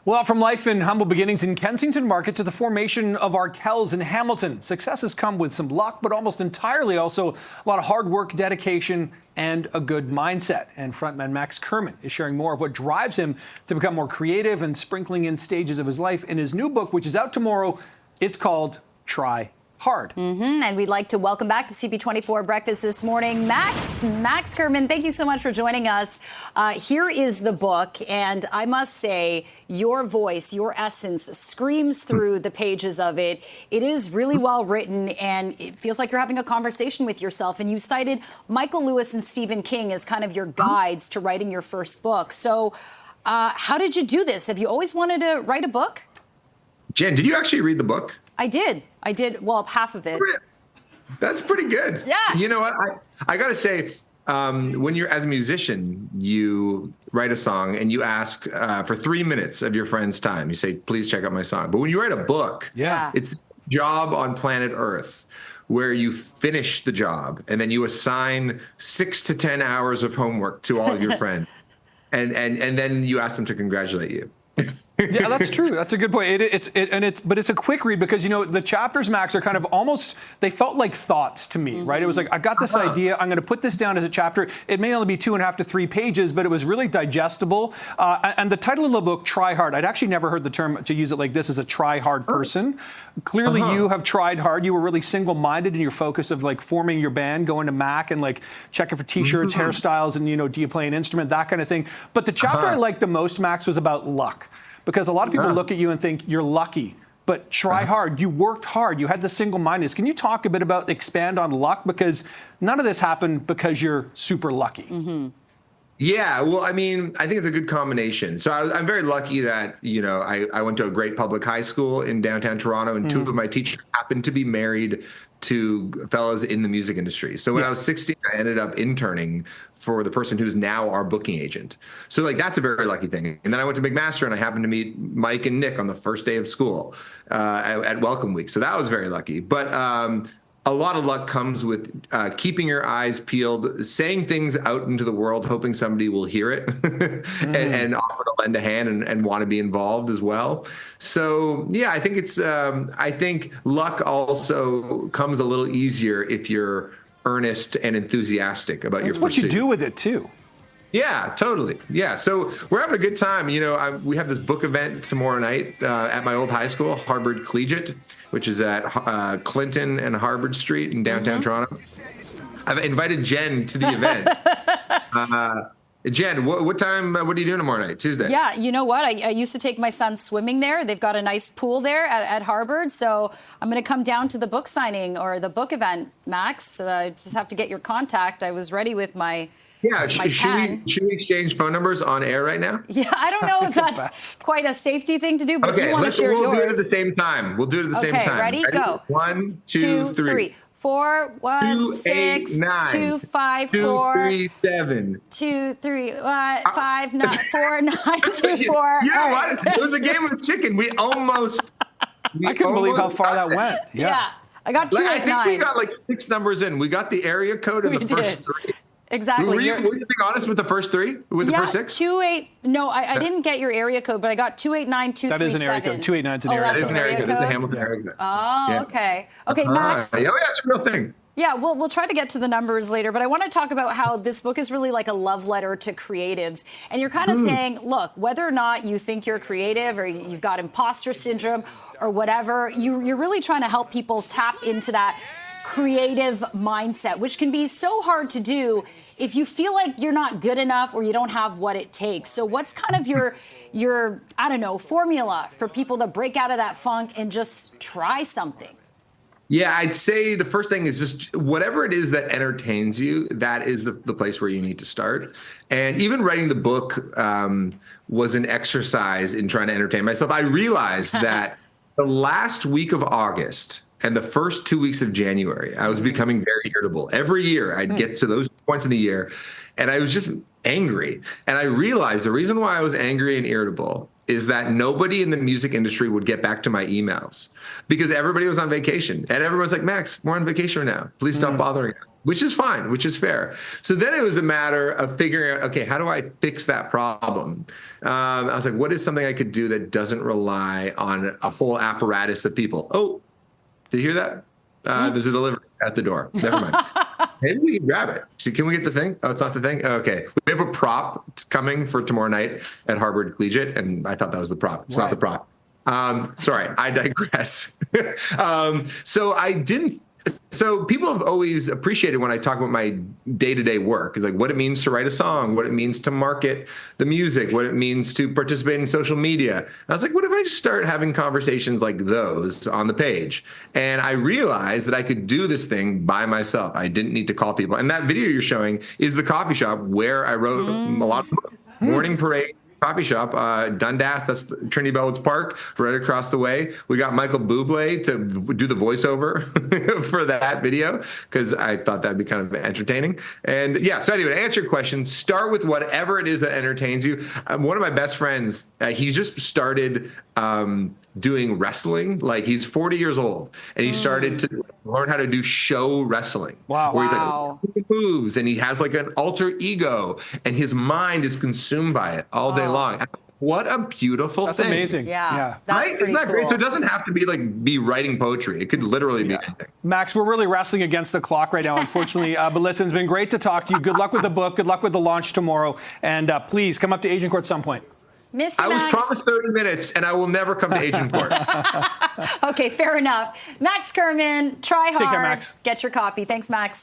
Well, from life in humble beginnings in Kensington Market to the formation of Arkells in Hamilton, success has come with some luck, but almost entirely also a lot of hard work, dedication, and a good mindset. And frontman Max Kerman is sharing more of what drives him to become more creative and sprinkling in stages of his life in his new book, which is out tomorrow. It's called Try Hard. And we'd like to welcome back to CP24 Breakfast this morning, Max Kerman. Thank you so much for joining us. Here is the book, and I must say, your voice, your essence screams through the pages of it. It is really well written, and it feels like you're having a conversation with yourself. And you cited Michael Lewis and Stephen King as kind of your guides to writing your first book. So how did you do this? Have you always wanted to write a book? Jen, did you actually read the book? I did. Well, half of it. That's pretty good. Yeah. You know what? I got to say, when you're as a musician, you write a song and you ask for 3 minutes of your friend's time. You say, please check out my song. But when you write a book, it's a job on planet Earth where you finish the job and then you assign 6 to 10 hours of homework to all of your friends. And then you ask them to congratulate you. Yeah, that's true. That's a good point. But it's a quick read because, you know, the chapters, Max, are kind of almost, they felt like thoughts to me, right? It was like, I've got this idea. I'm going to put this down as a chapter. It may only be 2.5 to 3 pages, but it was really digestible. And the title of the book, Try Hard, I'd actually never heard the term to use it like this as a try hard person. Clearly, you have tried hard. You were really single-minded in your focus of like forming your band, going to Mac and like checking for T-shirts, hairstyles, and, you know, do you play an instrument, that kind of thing. But the chapter I liked the most, Max, was about luck. Because a lot of people look at you and think you're lucky, but try hard. You worked hard. You had the single-mindedness. Can you talk a bit about, expand on luck? Because none of this happened because you're super lucky. Yeah, well, I mean, I think it's a good combination. So I'm very lucky that, you know, I went to a great public high school in downtown Toronto, and 2 of my teachers happened to be married to fellows in the music industry. So when I was 16, I ended up interning for the person who's now our booking agent. So like, that's a very lucky thing. And then I went to McMaster and I happened to meet Mike and Nick on the first day of school at Welcome Week. So that was very lucky. But a lot of luck comes with keeping your eyes peeled, saying things out into the world, hoping somebody will hear it and offer to lend a hand and want to be involved as well. So, yeah, I think I think luck also comes a little easier if you're earnest and enthusiastic about your pursuit. What you do with it, too. Yeah, totally. Yeah. So we're having a good time. You know, we have this book event tomorrow night at my old high school, Harvard Collegiate, which is at Clinton and Harvard Street in downtown Toronto. I've invited Jen to the event. Jen, what time, what are you doing tomorrow night, Tuesday? Yeah, you know what? I used to take my son swimming there. They've got a nice pool there at Harvard. So I'm going to come down to the book signing or the book event, Max. I just have to get your contact. I was ready with my... Yeah, should we exchange phone numbers on air right now? Yeah, I don't know if that's quite a safety thing to do, but if you want to share yours. We'll do it at the same time. We'll do it at the same time. Okay, ready? Go. 1, 2, 3. 4, 1, 2, 6, 8, 9, 2, 5, 2, 4, 3, 7. 2, 3, 5, 9, 4, 9, 2, 4. You know what? It was a game of chicken. We almost. I couldn't believe how far that went. Yeah. I got 2, 8, 9. I think we got like 6 numbers in. We got the area code in the first 3. Exactly. Were you being honest with the first 3? With the first 6? 28. No, I didn't get your area code, but I got 289237. That is an area code. 289 is an area code. That's an area code. It's a Hamilton area code. Oh, okay. Okay, Max. Yeah, it's a real thing. Yeah, we'll try to get to the numbers later, but I want to talk about how this book is really like a love letter to creatives. And you're kind of saying, look, whether or not you think you're creative or you've got imposter syndrome or whatever, you're really trying to help people tap into that creative mindset, which can be so hard to do if you feel like you're not good enough or you don't have what it takes. So what's kind of your I don't know, formula for people to break out of that funk and just try something? Yeah, I'd say the first thing is just whatever it is that entertains you, that is the place where you need to start. And even writing the book was an exercise in trying to entertain myself. I realized that the last week of August and the first 2 weeks of January, I was becoming very irritable. Every year, I'd get to those points in the year, and I was just angry. And I realized the reason why I was angry and irritable is that nobody in the music industry would get back to my emails because everybody was on vacation. And everyone's like, Max, we're on vacation right now. Please stop bothering us. which is fine, which is fair. So then it was a matter of figuring out, okay, how do I fix that problem? I was like, what is something I could do that doesn't rely on a whole apparatus of people? Oh, did you hear that? There's a delivery at the door. Never mind. Maybe we can grab it. Can we get the thing? Oh, it's not the thing? Okay. We have a prop coming for tomorrow night at Harvard Collegiate, and I thought that was the prop. It's not the prop. Sorry, I digress. So people have always appreciated when I talk about my day-to-day work, is like what it means to write a song, what it means to market the music, what it means to participate in social media. And I was like, what if I just start having conversations like those on the page? And I realized that I could do this thing by myself. I didn't need to call people. And that video you're showing is the coffee shop where I wrote a lot of books. Morning Parade coffee shop, Dundas, that's Trinity Bellwoods Park, right across the way. We got Michael Bublé to do the voiceover for that video because I thought that'd be kind of entertaining. And yeah, so anyway, to answer your question, start with whatever it is that entertains you. One of my best friends, he's just started doing wrestling. Like he's 40 years old and he started to learn how to do show wrestling. Wow. Where he's like moves and he has like an alter ego and his mind is consumed by it all day long. What a beautiful That's thing. amazing. Yeah. That's Right? pretty Isn't that cool. great? So it doesn't have to be writing poetry. It could literally be anything. Max, we're really wrestling against the clock right now, unfortunately. But listen, it's been great to talk to you. Good luck with the book. Good luck with the launch tomorrow. And please come up to Agent Court at some point. Miss you, I was Max. promised 30 minutes, and I will never come to Agent Court. Okay, fair enough. Max Kerman, try hard. Take care, Max. Get your copy. Thanks, Max.